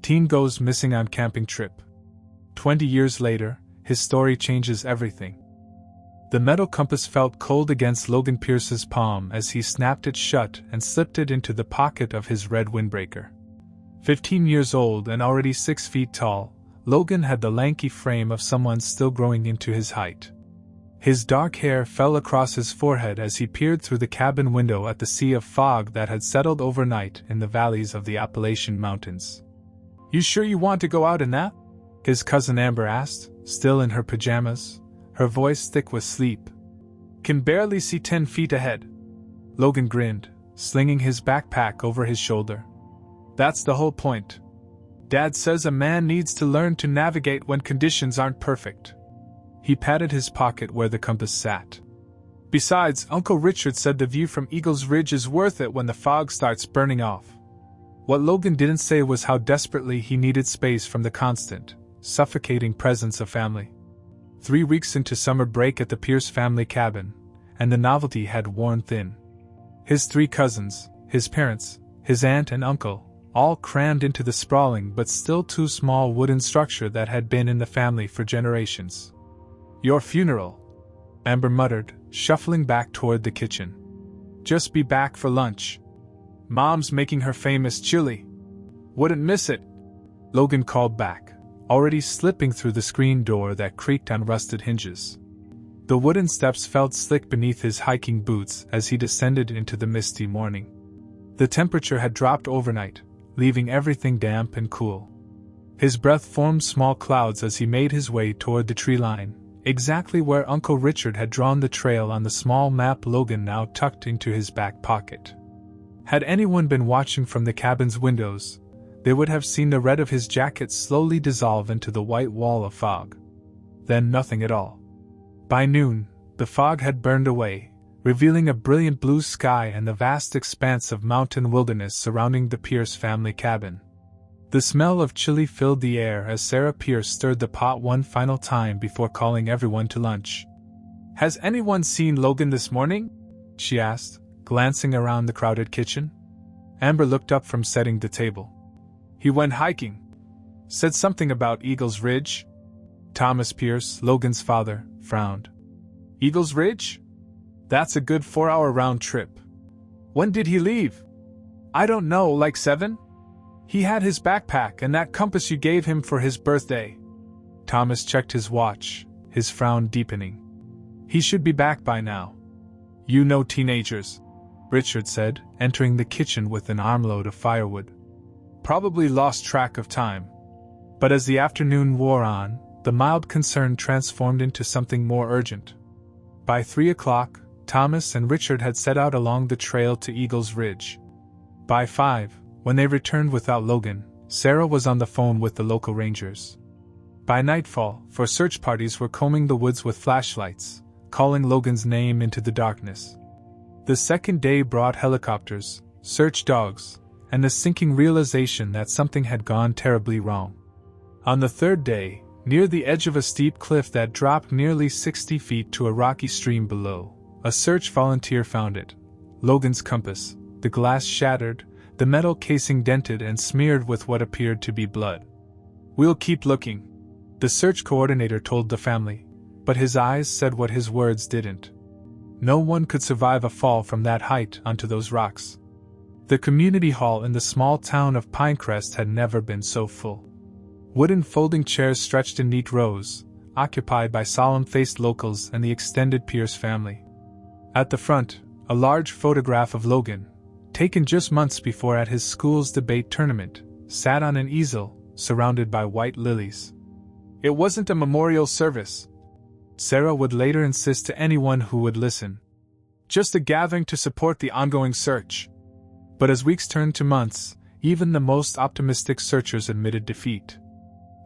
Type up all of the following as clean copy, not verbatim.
Teen goes missing on camping trip. 20 years later, his story changes everything. The metal compass felt cold against Logan Pierce's palm as he snapped it shut and slipped it into the pocket of his red windbreaker. 15 years old and already 6 feet tall, Logan had the lanky frame of someone still growing into his height. His dark hair fell across his forehead as he peered through the cabin window at the sea of fog that had settled overnight in the valleys of the Appalachian Mountains. "You sure you want to go out in that?" his cousin Amber asked, still in her pajamas, her voice thick with sleep. "Can barely see 10 feet ahead." Logan grinned, slinging his backpack over his shoulder. "That's the whole point. Dad says a man needs to learn to navigate when conditions aren't perfect." He patted his pocket where the compass sat. "Besides, Uncle Richard said the view from Eagles Ridge is worth it when the fog starts burning off." What Logan didn't say was how desperately he needed space from the constant, suffocating presence of family. 3 weeks into summer break at the Pierce family cabin, and the novelty had worn thin. His 3 cousins, his parents, his aunt and uncle, all crammed into the sprawling but still too small wooden structure that had been in the family for generations. "Your funeral," Amber muttered, shuffling back toward the kitchen. "Just be back for lunch. Mom's making her famous chili. Wouldn't miss it," Logan called back, already slipping through the screen door that creaked on rusted hinges. The wooden steps felt slick beneath his hiking boots as he descended into the misty morning. The temperature had dropped overnight, leaving everything damp and cool. His breath formed small clouds as he made his way toward the tree line, exactly where Uncle Richard had drawn the trail on the small map Logan now tucked into his back pocket. Had anyone been watching from the cabin's windows, they would have seen the red of his jacket slowly dissolve into the white wall of fog. Then nothing at all. By noon, the fog had burned away, revealing a brilliant blue sky and the vast expanse of mountain wilderness surrounding the Pierce family cabin. The smell of chili filled the air as Sarah Pierce stirred the pot one final time before calling everyone to lunch. "Has anyone seen Logan this morning?" she asked, glancing around the crowded kitchen. Amber looked up from setting the table. "He went hiking. Said something about Eagles Ridge." Thomas Pierce, Logan's father, frowned. "Eagles Ridge? That's a good 4-hour round trip. When did he leave?" "I don't know, like 7? He had his backpack and that compass you gave him for his birthday." Thomas checked his watch, his frown deepening. "He should be back by now." "You know teenagers," Richard said, entering the kitchen with an armload of firewood. "Probably lost track of time." But as the afternoon wore on, the mild concern transformed into something more urgent. By 3 o'clock, Thomas and Richard had set out along the trail to Eagles Ridge. By 5, when they returned without Logan, Sarah was on the phone with the local rangers. By nightfall, for search parties were combing the woods with flashlights, calling Logan's name into the darkness. The second day brought helicopters, search dogs, and the sinking realization that something had gone terribly wrong. On the third day, near the edge of a steep cliff that dropped nearly 60 feet to a rocky stream below, a search volunteer found it. Logan's compass, the glass shattered, the metal casing dented and smeared with what appeared to be blood. "We'll keep looking," the search coordinator told the family, but his eyes said what his words didn't. No one could survive a fall from that height onto those rocks. The community hall in the small town of Pinecrest had never been so full. Wooden folding chairs stretched in neat rows, occupied by solemn-faced locals and the extended Pierce family. At the front, a large photograph of Logan, taken just months before at his school's debate tournament, sat on an easel, surrounded by white lilies. "It wasn't a memorial service," Sarah would later insist to anyone who would listen. "Just a gathering to support the ongoing search." But as weeks turned to months, even the most optimistic searchers admitted defeat.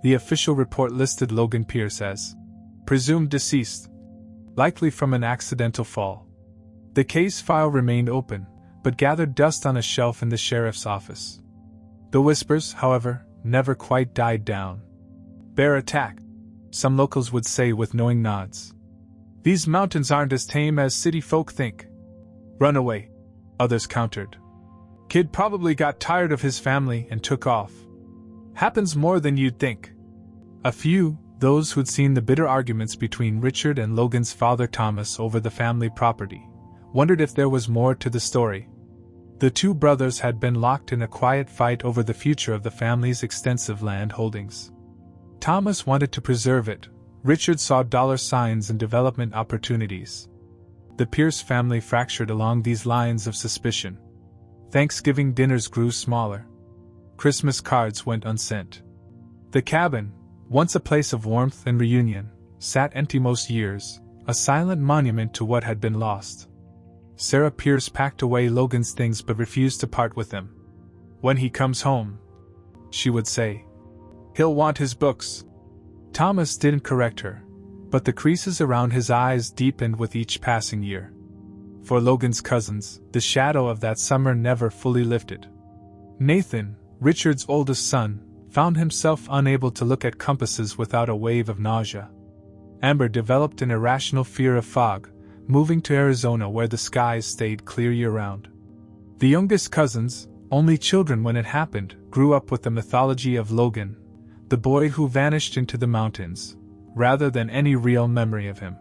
The official report listed Logan Pierce as presumed deceased, likely from an accidental fall. The case file remained open, but gathered dust on a shelf in the sheriff's office. The whispers, however, never quite died down. "Bear attack," some locals would say with knowing nods. "These mountains aren't as tame as city folk think." "Runaway," others countered. "Kid probably got tired of his family and took off." Happens more than you'd think. A few, those who'd seen the bitter arguments between Richard and Logan's father Thomas over the family property, wondered if there was more to the story. The two brothers had been locked in a quiet fight over the future of the family's extensive land holdings. Thomas wanted to preserve it. Richard saw dollar signs and development opportunities. The Pierce family fractured along these lines of suspicion. Thanksgiving dinners grew smaller. Christmas cards went unsent. The cabin, once a place of warmth and reunion, sat empty most years, a silent monument to what had been lost. Sarah Pierce packed away Logan's things but refused to part with them. "When he comes home," she would say, "he'll want his books." Thomas didn't correct her, but the creases around his eyes deepened with each passing year. For Logan's cousins, the shadow of that summer never fully lifted. Nathan, Richard's oldest son, found himself unable to look at compasses without a wave of nausea. Amber developed an irrational fear of fog, moving to Arizona where the skies stayed clear year-round. The youngest cousins, only children when it happened, grew up with the mythology of Logan, the boy who vanished into the mountains, rather than any real memory of him.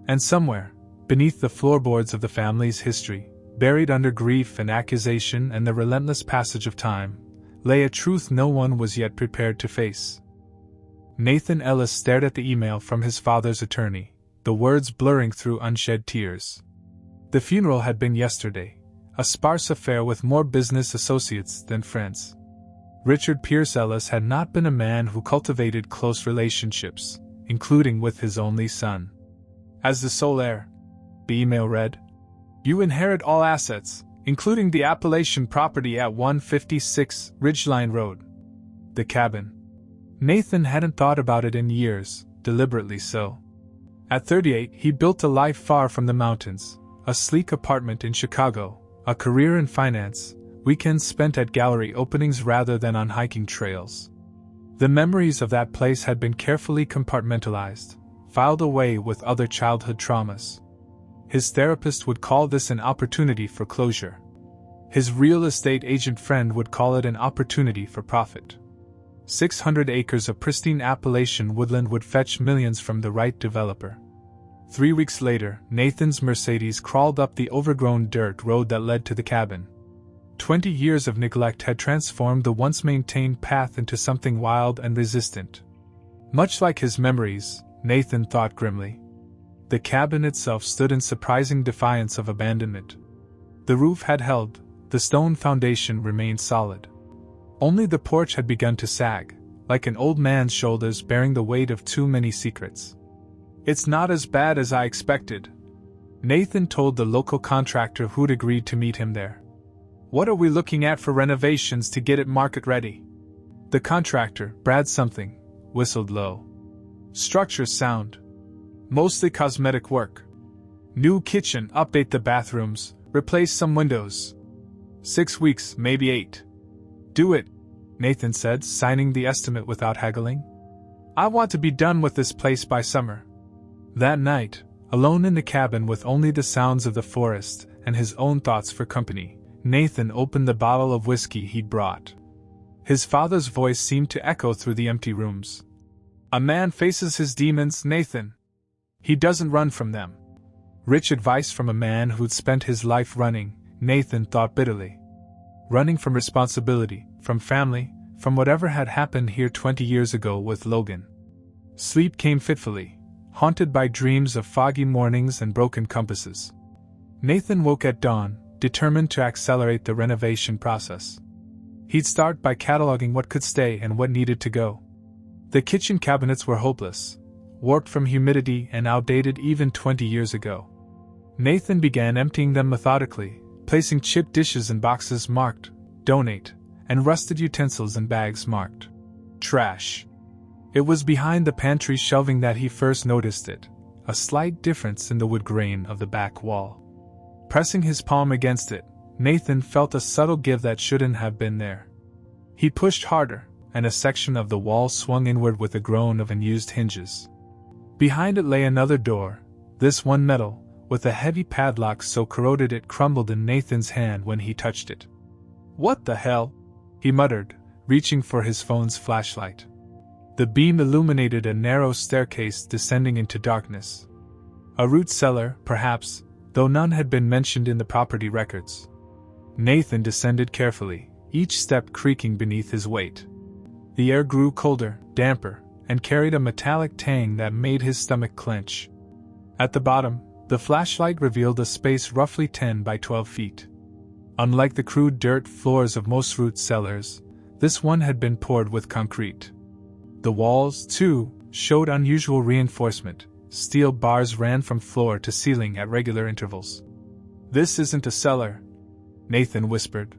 And somewhere, beneath the floorboards of the family's history, buried under grief and accusation and the relentless passage of time, lay a truth no one was yet prepared to face. Nathan Ellis stared at the email from his father's attorney, the words blurring through unshed tears. The funeral had been yesterday, a sparse affair with more business associates than friends. Richard Pierce Ellis had not been a man who cultivated close relationships, including with his only son. As the sole heir, the email read, "You inherit all assets, including the Appalachian property at 156 Ridgeline Road. The cabin." Nathan hadn't thought about it in years, deliberately so. At 38, he built a life far from the mountains, a sleek apartment in Chicago, a career in finance, weekends spent at gallery openings rather than on hiking trails. The memories of that place had been carefully compartmentalized, filed away with other childhood traumas. His therapist would call this an opportunity for closure. His real estate agent friend would call it an opportunity for profit. 600 acres of pristine Appalachian woodland would fetch millions from the right developer. 3 weeks later, Nathan's Mercedes crawled up the overgrown dirt road that led to the cabin. 20 years of neglect had transformed the once-maintained path into something wild and resistant. Much like his memories, Nathan thought grimly. The cabin itself stood in surprising defiance of abandonment. The roof had held, the stone foundation remained solid. Only the porch had begun to sag, like an old man's shoulders bearing the weight of too many secrets. "It's not as bad as I expected," Nathan told the local contractor who'd agreed to meet him there. "What are we looking at for renovations to get it market ready?" The contractor, Brad something, whistled low. "Structure's sound. Mostly cosmetic work. New kitchen, update the bathrooms, replace some windows. 6 weeks, maybe 8. "Do it," Nathan said, signing the estimate without haggling. "I want to be done with this place by summer." That night, alone in the cabin with only the sounds of the forest and his own thoughts for company, Nathan opened the bottle of whiskey he'd brought. His father's voice seemed to echo through the empty rooms. "A man faces his demons, Nathan. He doesn't run from them." Rich advice from a man who'd spent his life running, Nathan thought bitterly. Running from responsibility, from family, from whatever had happened here 20 years ago with Logan. Sleep came fitfully, haunted by dreams of foggy mornings and broken compasses. Nathan woke at dawn, determined to accelerate the renovation process. He'd start by cataloging what could stay and what needed to go. The kitchen cabinets were hopeless, warped from humidity and outdated even 20 years ago. Nathan began emptying them methodically, placing chipped dishes in boxes marked "Donate" and rusted utensils in bags marked "Trash." It was behind the pantry shelving that he first noticed it, a slight difference in the wood grain of the back wall. Pressing his palm against it, Nathan felt a subtle give that shouldn't have been there. He pushed harder, and a section of the wall swung inward with a groan of unused hinges. Behind it lay another door, this one metal, with a heavy padlock so corroded it crumbled in Nathan's hand when he touched it. "What the hell?" he muttered, reaching for his phone's flashlight. The beam illuminated a narrow staircase descending into darkness. A root cellar, perhaps, though none had been mentioned in the property records. Nathan descended carefully, each step creaking beneath his weight. The air grew colder, damper, and carried a metallic tang that made his stomach clench. At the bottom, the flashlight revealed a space roughly 10 by 12 feet. Unlike the crude dirt floors of most root cellars, this one had been poured with concrete. The walls, too, showed unusual reinforcement. Steel bars ran from floor to ceiling at regular intervals. "This isn't a cellar," Nathan whispered.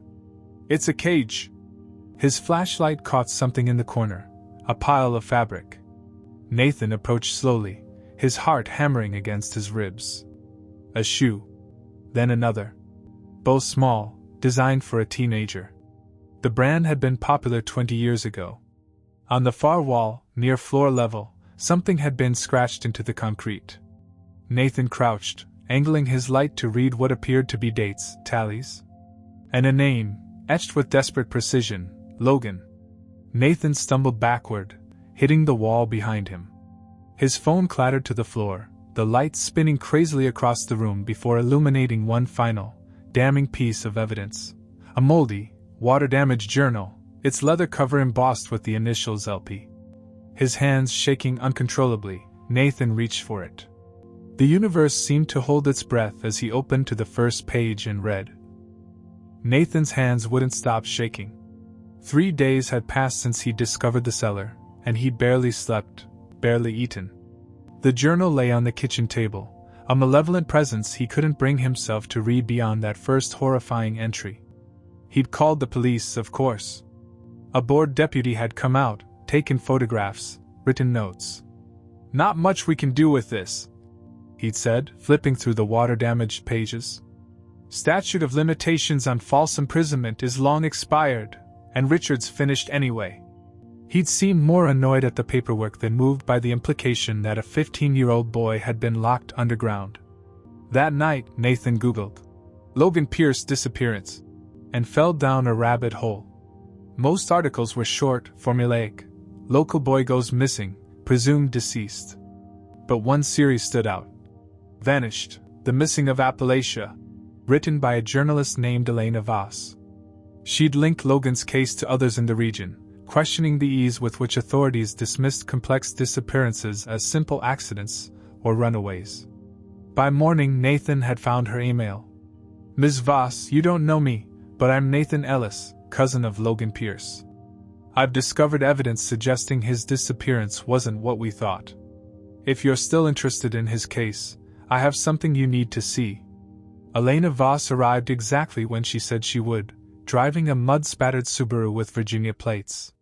"It's a cage." His flashlight caught something in the corner, a pile of fabric. Nathan approached slowly, his heart hammering against his ribs. A shoe. Then another. Both small, designed for a teenager. The brand had been popular 20 years ago. On the far wall, near floor level, something had been scratched into the concrete. Nathan crouched, angling his light to read what appeared to be dates, tallies, and a name, etched with desperate precision, Logan. Nathan stumbled backward, hitting the wall behind him. His phone clattered to the floor, the light spinning crazily across the room before illuminating one final, damning piece of evidence. A moldy, water-damaged journal, its leather cover embossed with the initials LP. His hands shaking uncontrollably, Nathan reached for it. The universe seemed to hold its breath as he opened to the first page and read. Nathan's hands wouldn't stop shaking. 3 days had passed since he discovered the cellar, and he'd barely slept, barely eaten. The journal lay on the kitchen table, a malevolent presence he couldn't bring himself to read beyond that first horrifying entry. He'd called the police, of course. A bored deputy had come out, taken photographs, written notes. "Not much we can do with this," he'd said, flipping through the water-damaged pages. "Statute of limitations on false imprisonment is long expired, and Richard's finished anyway." He'd seemed more annoyed at the paperwork than moved by the implication that a 15-year-old boy had been locked underground. That night, Nathan Googled Logan Pierce disappearance and fell down a rabbit hole. Most articles were short, formulaic. Local boy goes missing, presumed deceased. But one series stood out. Vanished, The Missing of Appalachia, written by a journalist named Elena Voss. She'd linked Logan's case to others in the region, questioning the ease with which authorities dismissed complex disappearances as simple accidents or runaways. By morning, Nathan had found her email. "Ms. Voss, you don't know me, but I'm Nathan Ellis, cousin of Logan Pierce. I've discovered evidence suggesting his disappearance wasn't what we thought. If you're still interested in his case, I have something you need to see." Elena Voss arrived exactly when she said she would, driving a mud-spattered Subaru with Virginia plates.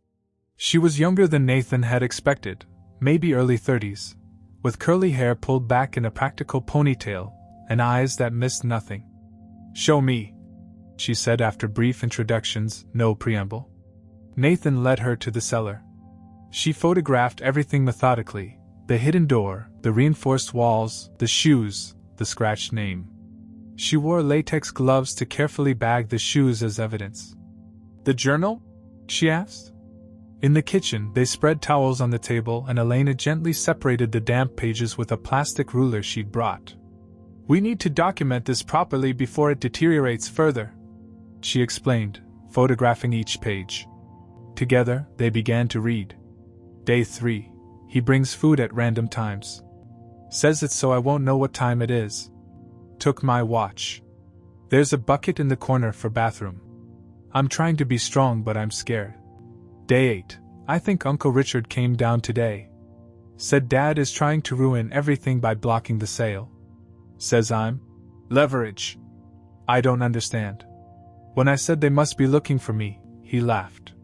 She was younger than Nathan had expected, maybe early 30s, with curly hair pulled back in a practical ponytail, and eyes that missed nothing. "Show me," she said after brief introductions, no preamble. Nathan led her to the cellar. She photographed everything methodically, the hidden door, the reinforced walls, the shoes, the scratched name. She wore latex gloves to carefully bag the shoes as evidence. "The journal?" she asked. In the kitchen, they spread towels on the table and Elena gently separated the damp pages with a plastic ruler she'd brought. "We need to document this properly before it deteriorates further," she explained, photographing each page. Together, they began to read. Day 3. He brings food at random times. Says it so I won't know what time it is. Took my watch. There's a bucket in the corner for bathroom. I'm trying to be strong but I'm scared. Day 8. I think Uncle Richard came down today. Said Dad is trying to ruin everything by blocking the sale. Says I'm leverage. I don't understand. When I said they must be looking for me, he laughed.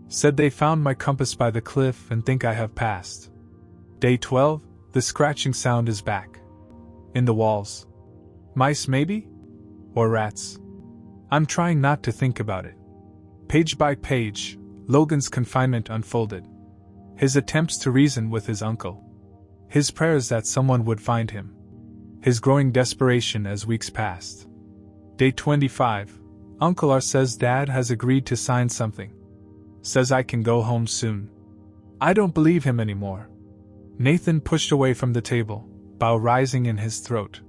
Said they found my compass by the cliff and think I have passed. Day 12. The scratching sound is back. In the walls. Mice maybe? Or rats? I'm trying not to think about it. Page by page, Logan's confinement unfolded. His attempts to reason with his uncle. His prayers that someone would find him. His growing desperation as weeks passed. Day 25. Uncle R says Dad has agreed to sign something. Says I can go home soon. I don't believe him anymore. Nathan pushed away from the table, bow rising in his throat.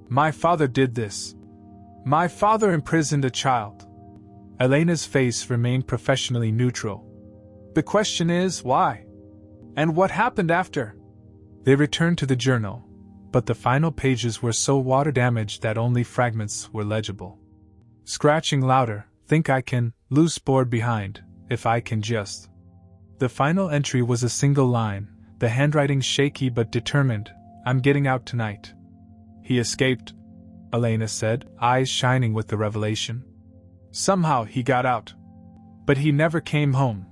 My father did this. My father imprisoned a child. Elena's face remained professionally neutral. The question is, why? And what happened after? They returned to the journal, but the final pages were so water-damaged that only fragments were legible. Scratching louder, think I can, loose board behind, if I can just. The final entry was a single line, the handwriting shaky but determined, I'm getting out tonight. He escaped, Elena said, eyes shining with the revelation. Somehow he got out. But he never came home.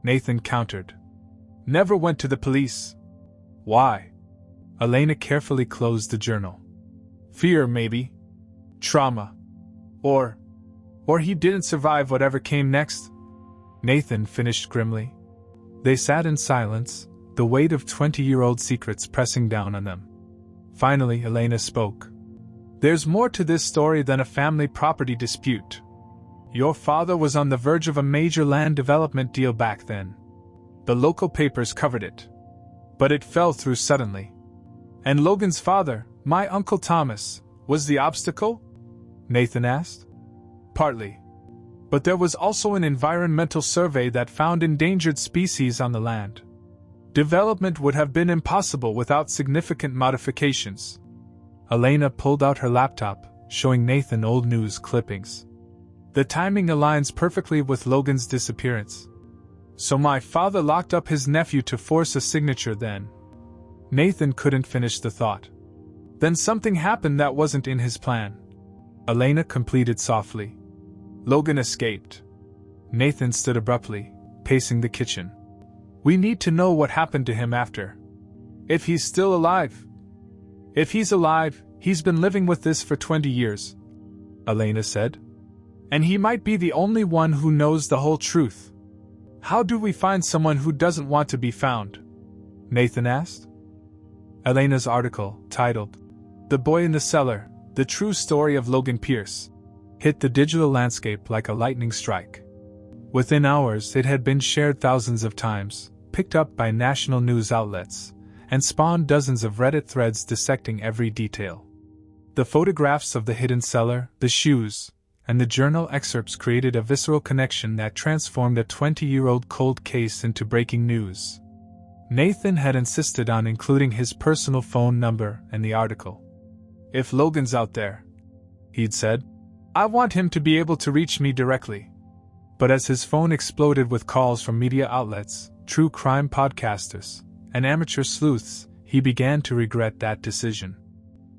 Nathan countered. Never went to the police. Why? Elena carefully closed the journal. Fear, maybe. Trauma. Or he didn't survive whatever came next. Nathan finished grimly. They sat in silence, the weight of 20-year-old secrets pressing down on them. Finally, Elena spoke. There's more to this story than a family property dispute. Your father was on the verge of a major land development deal back then. The local papers covered it. But it fell through suddenly. And Logan's father, my Uncle Thomas, was the obstacle? Nathan asked. Partly. But there was also an environmental survey that found endangered species on the land. Development would have been impossible without significant modifications. Elena pulled out her laptop, showing Nathan old news clippings. The timing aligns perfectly with Logan's disappearance. So my father locked up his nephew to force a signature then. Nathan couldn't finish the thought. Then something happened that wasn't in his plan. Elena completed softly. Logan escaped. Nathan stood abruptly, pacing the kitchen. We need to know what happened to him after. If he's still alive. If he's alive, he's been living with this for 20 years, Elena said. And he might be the only one who knows the whole truth. How do we find someone who doesn't want to be found? Nathan asked. Elena's article, titled, The Boy in the Cellar, The True Story of Logan Pierce, hit the digital landscape like a lightning strike. Within hours, it had been shared thousands of times, picked up by national news outlets, and spawned dozens of Reddit threads dissecting every detail. The photographs of the hidden cellar, the shoes, and the journal excerpts created a visceral connection that transformed a 20-year-old cold case into breaking news. Nathan had insisted on including his personal phone number in the article. If Logan's out there, he'd said, I want him to be able to reach me directly. But as his phone exploded with calls from media outlets, true crime podcasters, and amateur sleuths, he began to regret that decision.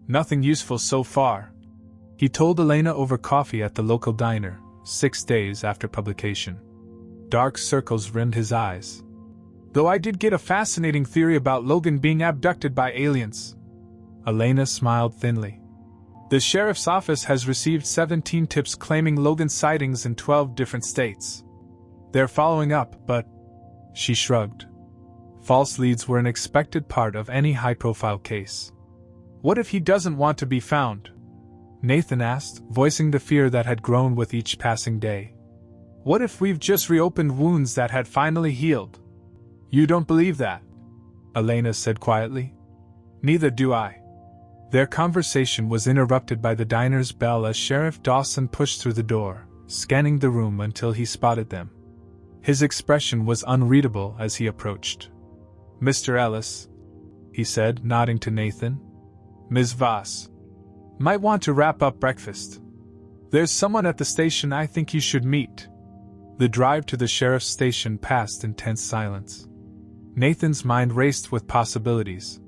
Nothing useful so far, he told Elena over coffee at the local diner, 6 days after publication. Dark circles rimmed his eyes. Though I did get a fascinating theory about Logan being abducted by aliens. Elena smiled thinly. The sheriff's office has received 17 tips claiming Logan sightings in 12 different states. They're following up, but... She shrugged. False leads were an expected part of any high-profile case. What if he doesn't want to be found? Nathan asked, voicing the fear that had grown with each passing day. What if we've just reopened wounds that had finally healed? You don't believe that, Elena said quietly. Neither do I. Their conversation was interrupted by the diner's bell as Sheriff Dawson pushed through the door, scanning the room until he spotted them. His expression was unreadable as he approached. Mr. Ellis, he said, nodding to Nathan. Ms. Voss. Might want to wrap up breakfast. There's someone at the station I think you should meet. The drive to the sheriff's station passed in tense silence. Nathan's mind raced with possibilities.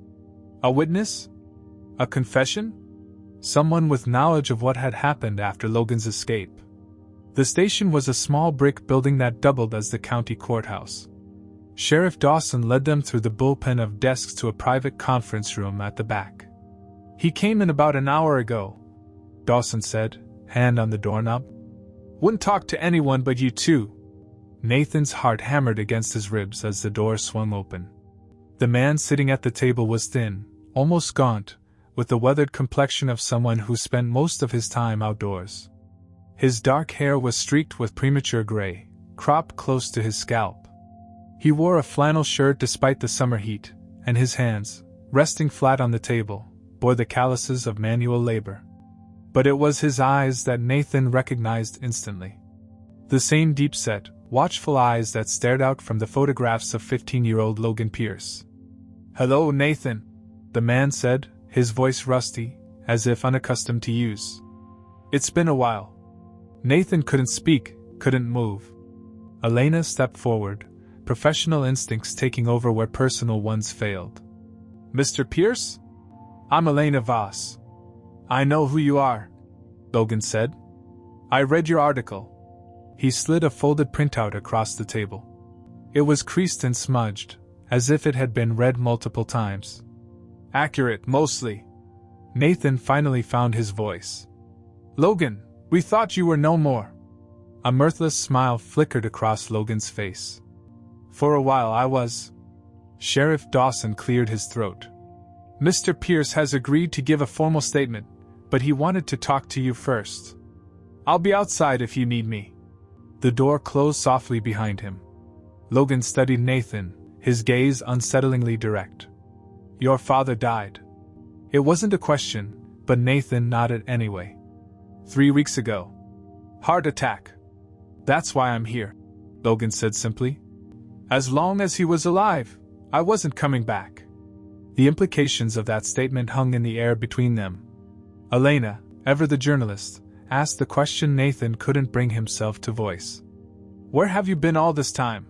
A witness? A confession? Someone with knowledge of what had happened after Logan's escape. The station was a small brick building that doubled as the county courthouse. Sheriff Dawson led them through the bullpen of desks to a private conference room at the back. He came in about an hour ago, Dawson said, hand on the doorknob. Wouldn't talk to anyone but you two. Nathan's heart hammered against his ribs as the door swung open. The man sitting at the table was thin, almost gaunt, with the weathered complexion of someone who spent most of his time outdoors. His dark hair was streaked with premature gray, cropped close to his scalp. He wore a flannel shirt despite the summer heat, and his hands, resting flat on the table, bore the calluses of manual labor. But it was his eyes that Nathan recognized instantly. The same deep-set, watchful eyes that stared out from the photographs of 15-year-old Logan Pierce. "Hello, Nathan," the man said, his voice rusty, as if unaccustomed to use. "It's been a while." Nathan couldn't speak, couldn't move. Elena stepped forward, professional instincts taking over where personal ones failed. "Mr. Pierce? I'm Elena Voss." "I know who you are," Logan said. "I read your article." He slid a folded printout across the table. It was creased and smudged, as if it had been read multiple times. "Accurate, mostly." Nathan finally found his voice. "Logan, we thought you were no more." A mirthless smile flickered across Logan's face. "For a while I was." Sheriff Dawson cleared his throat. "Mr. Pierce has agreed to give a formal statement, but he wanted to talk to you first. I'll be outside if you need me." The door closed softly behind him. Logan studied Nathan, his gaze unsettlingly direct. "Your father died." It wasn't a question, but Nathan nodded anyway. 3 weeks ago. "Heart attack." "That's why I'm here," Logan said simply. "As long as he was alive, I wasn't coming back." The implications of that statement hung in the air between them. Elena, ever the journalist, asked the question Nathan couldn't bring himself to voice. "Where have you been all this time?"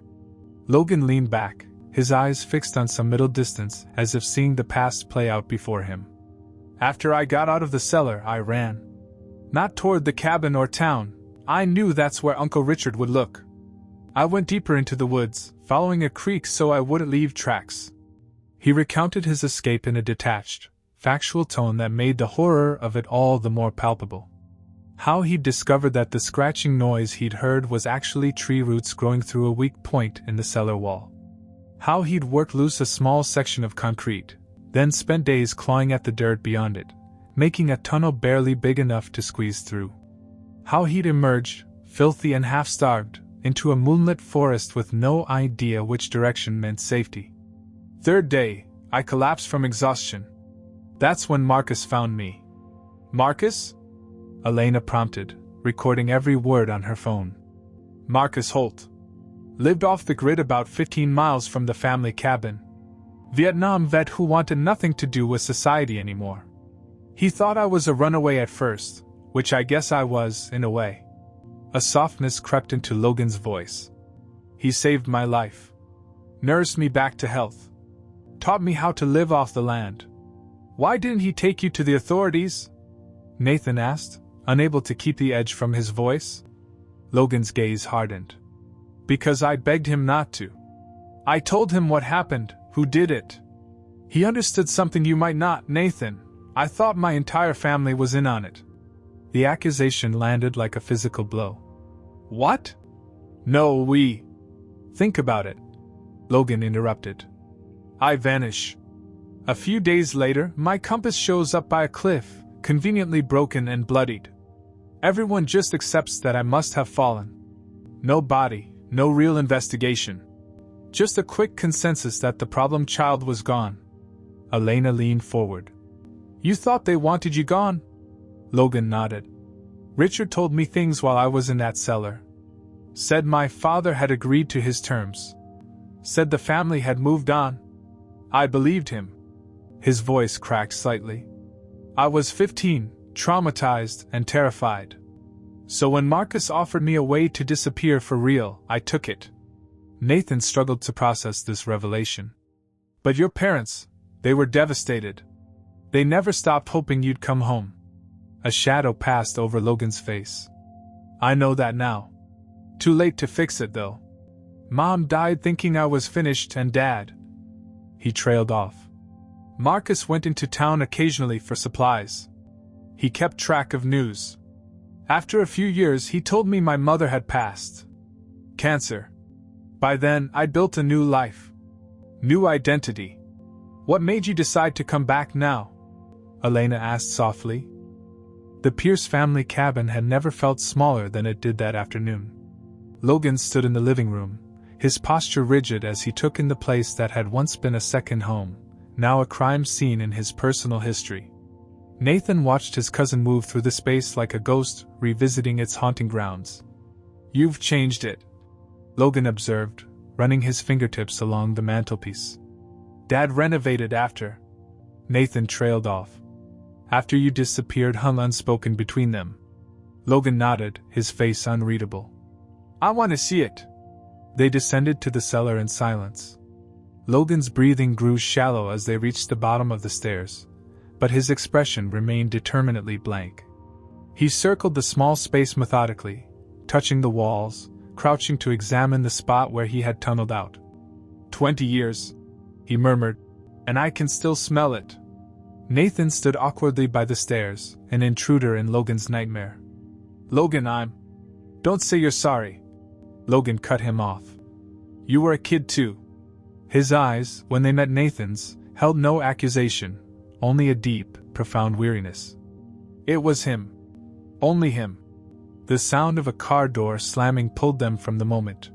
Logan leaned back, his eyes fixed on some middle distance as if seeing the past play out before him. "After I got out of the cellar, I ran. Not toward the cabin or town, I knew that's where Uncle Richard would look. I went deeper into the woods, following a creek so I wouldn't leave tracks." He recounted his escape in a detached, factual tone that made the horror of it all the more palpable. How he'd discovered that the scratching noise he'd heard was actually tree roots growing through a weak point in the cellar wall. How he'd worked loose a small section of concrete, then spent days clawing at the dirt beyond it, making a tunnel barely big enough to squeeze through. How he'd emerged, filthy and half-starved, into a moonlit forest with no idea which direction meant safety. "Third day, I collapsed from exhaustion. That's when Marcus found me." "Marcus?" Elena prompted, recording every word on her phone. "Marcus Holt. Lived off the grid about 15 miles from the family cabin. Vietnam vet who wanted nothing to do with society anymore. He thought I was a runaway at first, which I guess I was, in a way." A softness crept into Logan's voice. "He saved my life. Nursed me back to health. Taught me how to live off the land." "Why didn't he take you to the authorities?" Nathan asked, unable to keep the edge from his voice. Logan's gaze hardened. "Because I begged him not to. I told him what happened, who did it. He understood something you might not, Nathan. I thought my entire family was in on it." The accusation landed like a physical blow. "What?" "No, we..." "Think about it," Logan interrupted. "I vanish. A few days later, my compass shows up by a cliff, conveniently broken and bloodied. Everyone just accepts that I must have fallen. No body, no real investigation. Just a quick consensus that the problem child was gone." Elena leaned forward. "You thought they wanted you gone?" Logan nodded. "Richard told me things while I was in that cellar. Said my father had agreed to his terms. Said the family had moved on. I believed him." His voice cracked slightly. "I was 15, traumatized and terrified. So when Marcus offered me a way to disappear for real, I took it." Nathan struggled to process this revelation. "But your parents, they were devastated. They never stopped hoping you'd come home." A shadow passed over Logan's face. "I know that now. Too late to fix it, though. Mom died thinking I was finished, and Dad..." He trailed off. "Marcus went into town occasionally for supplies. He kept track of news. After a few years, he told me my mother had passed. Cancer. By then, I'd built a new life. New identity. What made you decide to come back now?" Elena asked softly. The Pierce family cabin had never felt smaller than it did that afternoon. Logan stood in the living room, his posture rigid as he took in the place that had once been a second home, now a crime scene in his personal history. Nathan watched his cousin move through the space like a ghost, revisiting its haunting grounds. "You've changed it," Logan observed, running his fingertips along the mantelpiece. "Dad renovated after." Nathan trailed off. "After you disappeared," hung unspoken between them. Logan nodded, his face unreadable. "I want to see it." They descended to the cellar in silence. Logan's breathing grew shallow as they reached the bottom of the stairs, but his expression remained determinedly blank. He circled the small space methodically, touching the walls, crouching to examine the spot where he had tunneled out. 20 years, he murmured, and I can still smell it. Nathan stood awkwardly by the stairs, an intruder in Logan's nightmare. "Logan, Don't say you're sorry." Logan cut him off. "You were a kid too." His eyes, when they met Nathan's, held no accusation, only a deep, profound weariness. It was him. Only him. The sound of a car door slamming pulled them from the moment.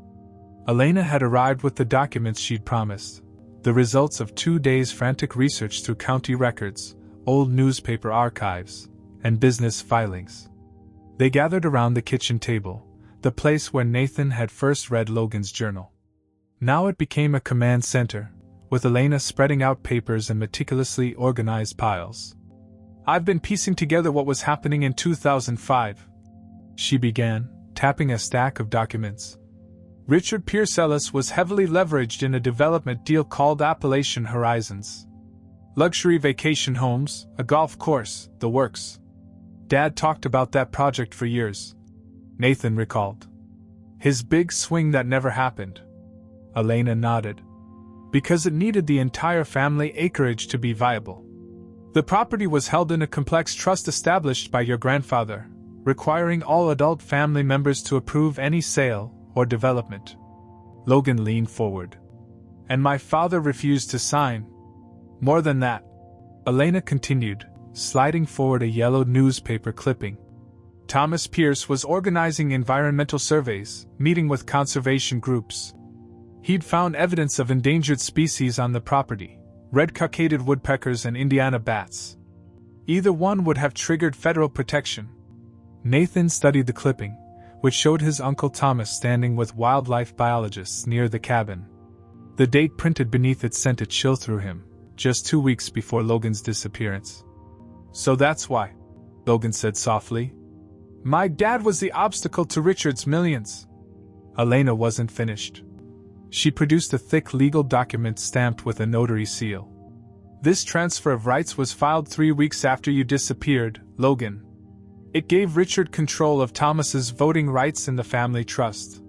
Elena had arrived with the documents she'd promised, the results of 2 days' frantic research through county records, old newspaper archives, and business filings. They gathered around the kitchen table, the place where Nathan had first read Logan's journal. Now it became a command center, with Elena spreading out papers in meticulously organized piles. "I've been piecing together what was happening in 2005. She began, tapping a stack of documents. Richard Pierce Ellis was heavily leveraged in a development deal called Appalachian Horizons. Luxury vacation homes, a golf course, the works. Dad talked about that project for years," Nathan recalled. "His big swing that never happened." Elena nodded. "Because it needed the entire family acreage to be viable. The property was held in a complex trust established by your grandfather, requiring all adult family members to approve any sale or development." Logan leaned forward. "And my father refused to sign. More than that," Elena continued, sliding forward a yellowed newspaper clipping. "Thomas Pierce was organizing environmental surveys, meeting with conservation groups. He'd found evidence of endangered species on the property, red-cockaded woodpeckers and Indiana bats. Either one would have triggered federal protection." Nathan studied the clipping, which showed his Uncle Thomas standing with wildlife biologists near the cabin. The date printed beneath it sent a chill through him, just 2 weeks before Logan's disappearance. "So that's why," Logan said softly. "My dad was the obstacle to Richard's millions." Elena wasn't finished. She produced a thick legal document stamped with a notary seal. "This transfer of rights was filed 3 weeks after you disappeared, Logan. It gave Richard control of Thomas's voting rights in the family trust.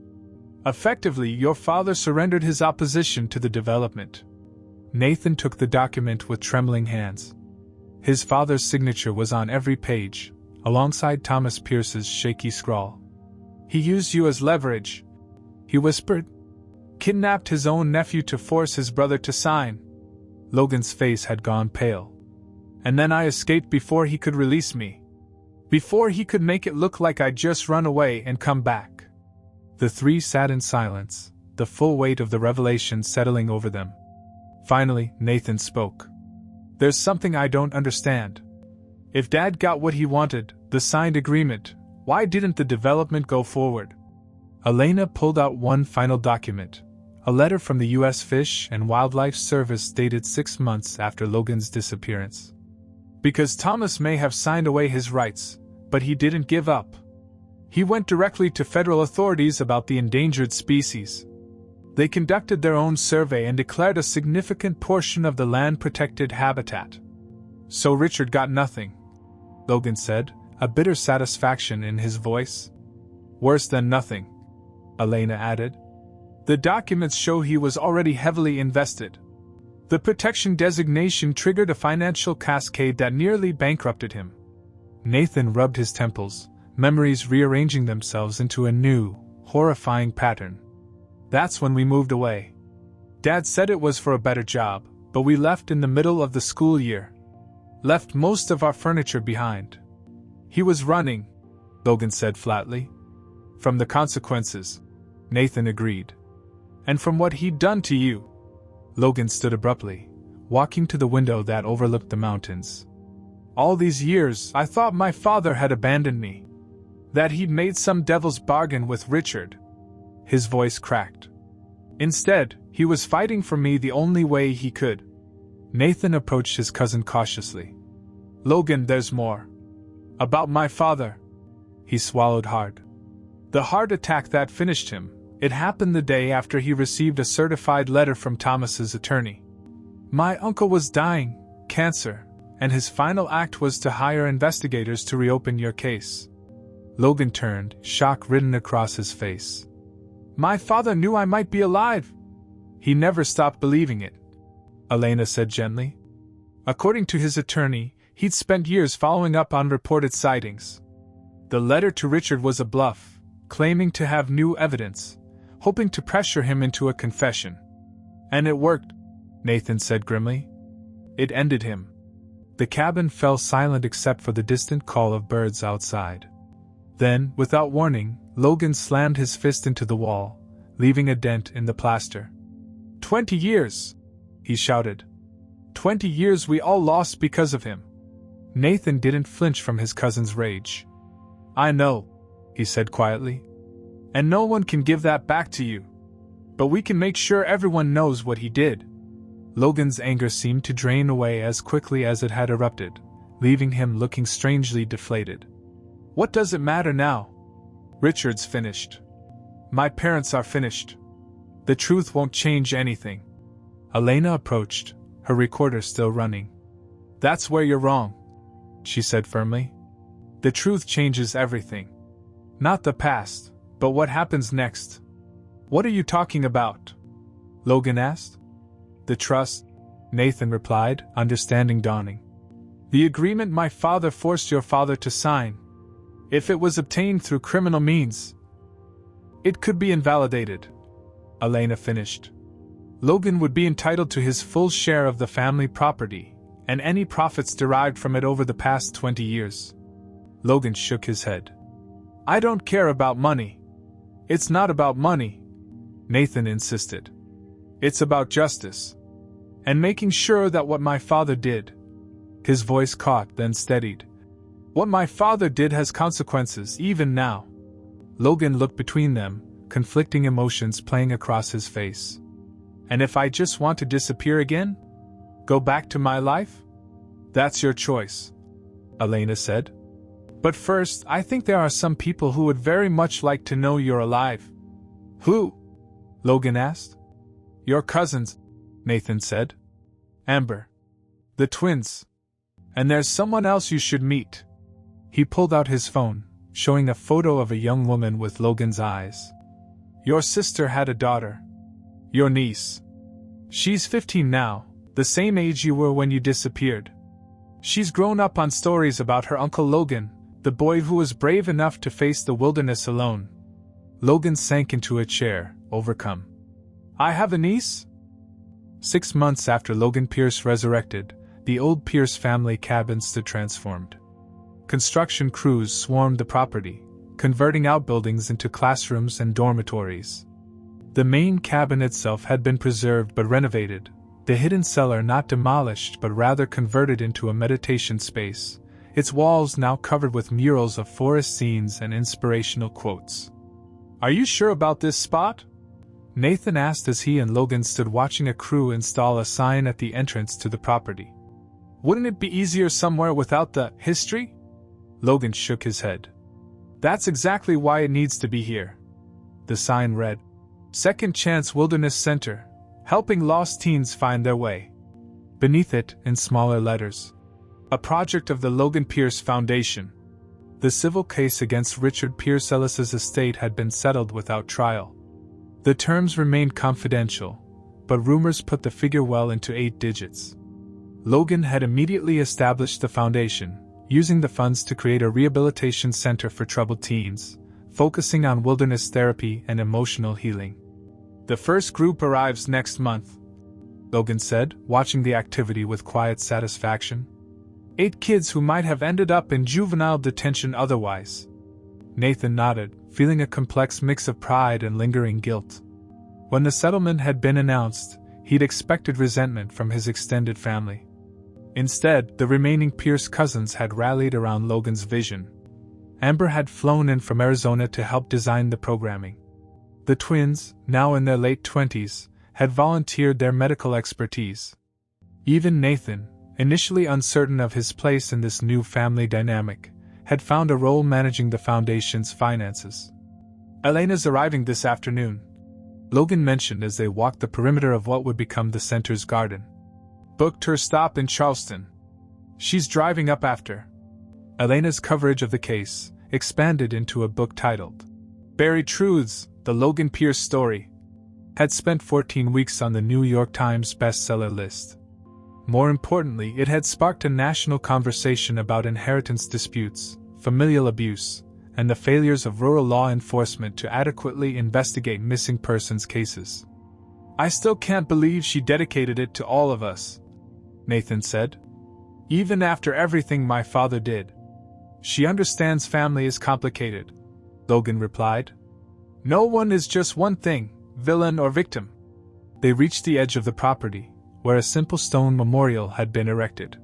Effectively, your father surrendered his opposition to the development." Nathan took the document with trembling hands. His father's signature was on every page, alongside Thomas Pierce's shaky scrawl. "He used you as leverage," he whispered. "Kidnapped his own nephew to force his brother to sign." Logan's face had gone pale. "And then I escaped before he could release me. Before he could make it look like I'd just run away and come back." The three sat in silence, the full weight of the revelation settling over them. Finally, Nathan spoke. "There's something I don't understand. If Dad got what he wanted, the signed agreement, why didn't the development go forward?" Elena pulled out one final document, a letter from the U.S. Fish and Wildlife Service dated 6 months after Logan's disappearance. "Because Thomas may have signed away his rights, but he didn't give up. He went directly to federal authorities about the endangered species. They conducted their own survey and declared a significant portion of the land protected habitat. So Richard got nothing," Logan said, a bitter satisfaction in his voice. "Worse than nothing," Elena added. "The documents show he was already heavily invested. The protection designation triggered a financial cascade that nearly bankrupted him." Nathan rubbed his temples, memories rearranging themselves into a new, horrifying pattern. "That's when we moved away. Dad said it was for a better job, but we left in the middle of the school year. Left most of our furniture behind. He was running," Logan said flatly. "From the consequences." Nathan agreed. And from what he'd done to you. Logan stood abruptly, walking to the window that overlooked the mountains. All these years, I thought my father had abandoned me. That he'd made some devil's bargain with Richard. His voice cracked. Instead, he was fighting for me the only way he could. Nathan approached his cousin cautiously. Logan, there's more. About my father. He swallowed hard. The heart attack that finished him, it happened the day after he received a certified letter from Thomas's attorney. My uncle was dying, cancer, and his final act was to hire investigators to reopen your case. Logan turned, shock written across his face. My father knew I might be alive. He never stopped believing it, Elena said gently. According to his attorney, he'd spent years following up on reported sightings. The letter to Richard was a bluff, claiming to have new evidence, hoping to pressure him into a confession. And it worked, Nathan said grimly. It ended him. The cabin fell silent except for the distant call of birds outside. Then, without warning, Logan slammed his fist into the wall, leaving a dent in the plaster. 20 years! He shouted. 20 years we all lost because of him. Nathan didn't flinch from his cousin's rage. I know, he said quietly. And no one can give that back to you. But we can make sure everyone knows what he did. Logan's anger seemed to drain away as quickly as it had erupted, leaving him looking strangely deflated. What does it matter now? Richard's finished. My parents are finished. The truth won't change anything. Elena approached, her recorder still running. That's where you're wrong, she said firmly. The truth changes everything. Not the past, but what happens next. What are you talking about? Logan asked. The trust, Nathan replied, understanding dawning. The agreement my father forced your father to sign. If it was obtained through criminal means, it could be invalidated, Elena finished. Logan would be entitled to his full share of the family property, and any profits derived from it over the past 20 years. Logan shook his head. I don't care about money. It's not about money, Nathan insisted. It's about justice. And making sure that what my father did. His voice caught, then steadied. What my father did has consequences, even now. Logan looked between them, conflicting emotions playing across his face. And if I just want to disappear again? Go back to my life? That's your choice, Elena said. But first, I think there are some people who would very much like to know you're alive. Who? Logan asked. Your cousins, Nathan said. Amber. The twins. And there's someone else you should meet. He pulled out his phone, showing a photo of a young woman with Logan's eyes. Your sister had a daughter. Your niece. She's 15 now, the same age you were when you disappeared. She's grown up on stories about her Uncle Logan, the boy who was brave enough to face the wilderness alone. Logan sank into a chair, overcome. I have a niece? 6 months after Logan Pierce resurrected, the old Pierce family cabin stood transformed. Construction crews swarmed the property, converting outbuildings into classrooms and dormitories. The main cabin itself had been preserved but renovated, the hidden cellar not demolished but rather converted into a meditation space, its walls now covered with murals of forest scenes and inspirational quotes. Are you sure about this spot? Nathan asked as he and Logan stood watching a crew install a sign at the entrance to the property. Wouldn't it be easier somewhere without the history? Logan shook his head. That's exactly why it needs to be here. The sign read, Second Chance Wilderness Center, helping lost teens find their way. Beneath it, in smaller letters, a project of the Logan Pierce Foundation. The civil case against Richard Pierce Ellis's estate had been settled without trial. The terms remained confidential, but rumors put the figure well into 8 digits. Logan had immediately established the foundation, using the funds to create a rehabilitation center for troubled teens, focusing on wilderness therapy and emotional healing. The first group arrives next month, Logan said, watching the activity with quiet satisfaction. 8 kids who might have ended up in juvenile detention otherwise. Nathan nodded, feeling a complex mix of pride and lingering guilt. When the settlement had been announced, he'd expected resentment from his extended family. Instead, the remaining Pierce cousins had rallied around Logan's vision. Amber had flown in from Arizona to help design the programming. The twins, now in their late 20s, had volunteered their medical expertise. Even Nathan, initially uncertain of his place in this new family dynamic, had found a role managing the foundation's finances. "Elena's arriving this afternoon," Logan mentioned as they walked the perimeter of what would become the center's garden. "Booked her stop in Charleston. She's driving up after." Elena's coverage of the case expanded into a book titled Buried Truths, The Logan Pierce Story, had spent 14 weeks on the New York Times bestseller list. More importantly, it had sparked a national conversation about inheritance disputes, familial abuse, and the failures of rural law enforcement to adequately investigate missing persons cases. "I still can't believe she dedicated it to all of us," Nathan said. "Even after everything my father did." "She understands family is complicated," Logan replied. "No one is just one thing, villain or victim." They reached the edge of the property, where a simple stone memorial had been erected.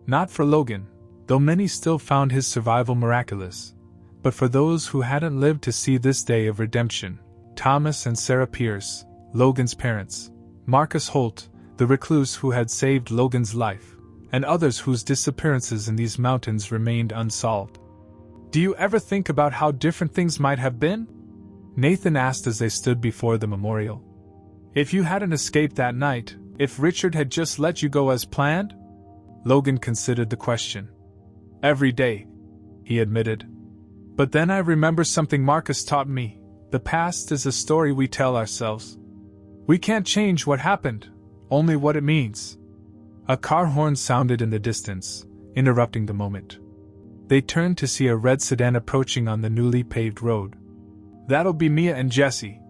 Not for Logan, though many still found his survival miraculous, but for those who hadn't lived to see this day of redemption: Thomas and Sarah Pierce, Logan's parents; Marcus Holt, the recluse who had saved Logan's life, and others whose disappearances in these mountains remained unsolved. "Do you ever think about how different things might have been?" Nathan asked as they stood before the memorial. "If you hadn't escaped that night, if Richard had just let you go as planned?" Logan considered the question. "Every day," he admitted. "But then I remember something Marcus taught me: the past is a story we tell ourselves. We can't change what happened, only what it means." A car horn sounded in the distance, interrupting the moment. They turned to see a red sedan approaching on the newly paved road. "That'll be Mia and Jesse,"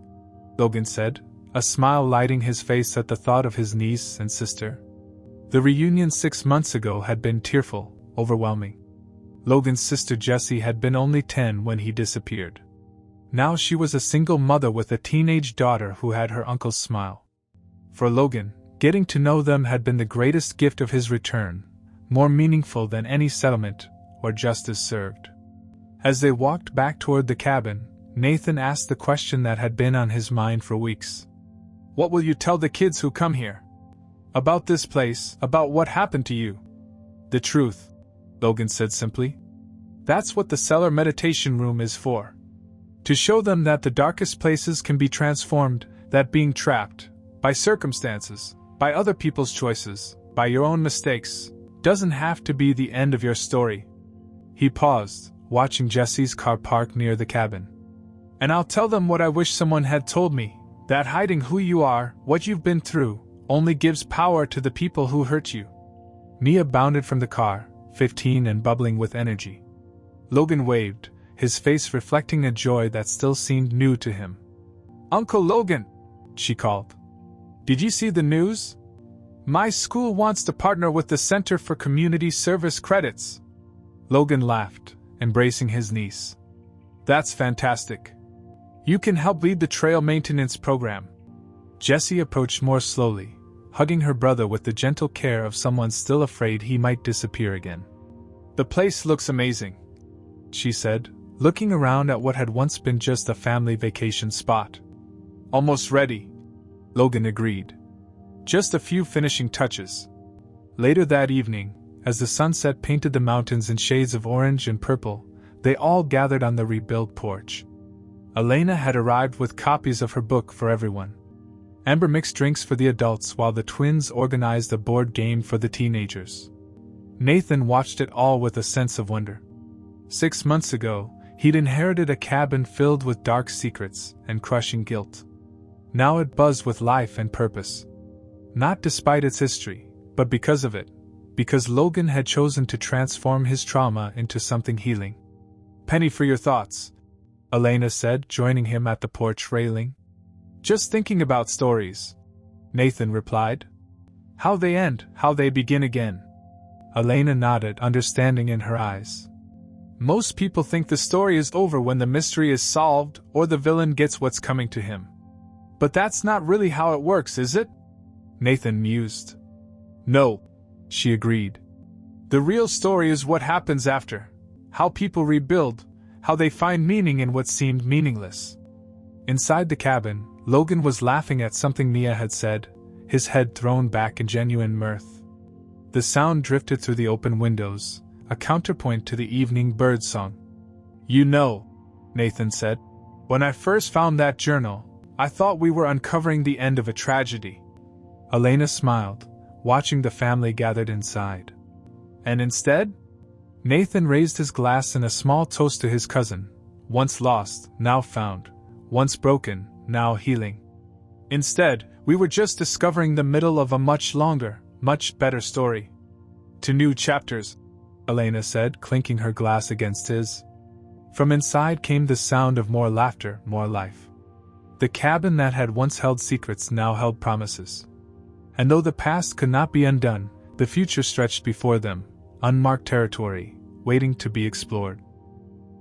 Logan said, a smile lighting his face at the thought of his niece and sister. The reunion 6 months ago had been tearful, overwhelming. Logan's sister Jessie had been only 10 when he disappeared. Now she was a single mother with a teenage daughter who had her uncle's smile. For Logan, getting to know them had been the greatest gift of his return, more meaningful than any settlement or justice served. As they walked back toward the cabin, Nathan asked the question that had been on his mind for weeks. "What will you tell the kids who come here? About this place, about what happened to you?" "The truth," Logan said simply. "That's what the cellar meditation room is for. To show them that the darkest places can be transformed, that being trapped, by circumstances, by other people's choices, by your own mistakes, doesn't have to be the end of your story." He paused, watching Jesse's car park near the cabin. "And I'll tell them what I wish someone had told me, that hiding who you are, what you've been through, only gives power to the people who hurt you." Mia bounded from the car, 15 and bubbling with energy. Logan waved, his face reflecting a joy that still seemed new to him. "Uncle Logan," she called. "Did you see the news? My school wants to partner with the Center for Community Service Credits." Logan laughed, embracing his niece. "That's fantastic. You can help lead the trail maintenance program." Jessie approached more slowly, hugging her brother with the gentle care of someone still afraid he might disappear again. "The place looks amazing," she said, looking around at what had once been just a family vacation spot. "Almost ready," Logan agreed. "Just a few finishing touches." Later that evening, as the sunset painted the mountains in shades of orange and purple, they all gathered on the rebuilt porch. Elena had arrived with copies of her book for everyone. Amber mixed drinks for the adults while the twins organized a board game for the teenagers. Nathan watched it all with a sense of wonder. 6 months ago, he'd inherited a cabin filled with dark secrets and crushing guilt. Now it buzzed with life and purpose. Not despite its history, but because of it, because Logan had chosen to transform his trauma into something healing. "Penny for your thoughts," Elena said, joining him at the porch railing. "Just thinking about stories," Nathan replied. "How they end, how they begin again." Elena nodded, understanding in her eyes. Most people think the story is over when the mystery is solved or the villain gets what's coming to him. But that's not really how it works, is it? Nathan mused. No, she agreed. The real story is what happens after. How people rebuild, how they find meaning in what seemed meaningless. Inside the cabin, Logan was laughing at something Mia had said, his head thrown back in genuine mirth. The sound drifted through the open windows, a counterpoint to the evening birdsong. You know, Nathan said, when I first found that journal, I thought we were uncovering the end of a tragedy. Elena smiled, watching the family gathered inside. And instead? Nathan raised his glass in a small toast to his cousin, once lost, now found, once broken, now healing. Instead, we were just discovering the middle of a much longer, much better story. To new chapters, Elena said, clinking her glass against his. From inside came the sound of more laughter, more life. The cabin that had once held secrets now held promises. And though the past could not be undone, the future stretched before them, unmarked territory, waiting to be explored.